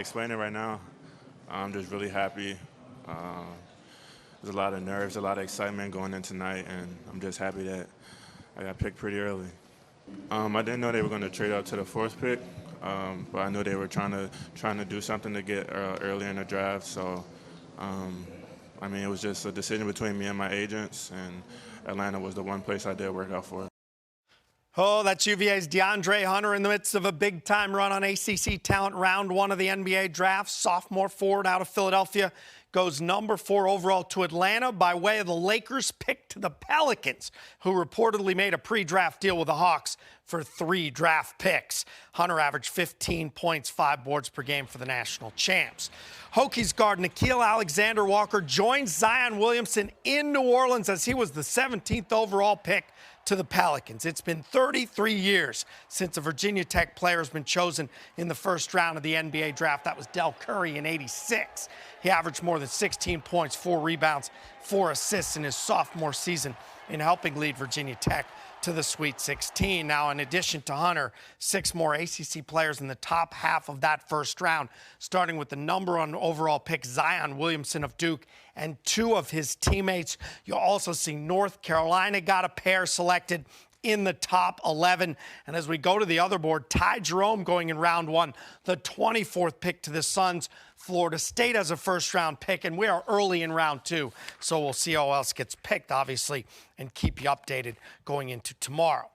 Explain it right now. I'm just really happy. There's a lot of nerves, a lot of excitement going in tonight, and I'm just happy that I got picked pretty early. I didn't know they were going to trade up to the fourth pick, but I knew they were trying to do something to get early in the draft. So, it was just a decision between me and my agents, and Atlanta was the one place I did work out for. Oh, that's UVA's DeAndre Hunter in the midst of a big-time run on ACC Talent Round 1 of the NBA draft. Sophomore forward out of Philadelphia goes number 4 overall to Atlanta by way of the Lakers' pick to the Pelicans, who reportedly made a pre-draft deal with the Hawks for 3 draft picks. Hunter averaged 15 points, 5 boards per game for the national champs. Hokies guard Nickeil Alexander-Walker joins Zion Williamson in New Orleans as he was the 17th overall pick to the Pelicans. It's been 33 years since a Virginia Tech player has been chosen in the first round of the NBA draft. That was Del Curry in '86. He averaged more than 16 points, 4 rebounds, 4 assists in his sophomore season in helping lead Virginia Tech to the Sweet 16. Now, in addition to Hunter, 6 more ACC players in the top half of that first round, starting with the number 1 overall pick, Zion Williamson of Duke, and 2 of his teammates. You'll also see North Carolina got a pair selected in the top 11. And as we go to the other board, Ty Jerome going in round 1, the 24th pick to the Suns. Florida State has a first-round pick, and we are early in round 2. So we'll see how else gets picked, obviously, and keep you updated going into tomorrow.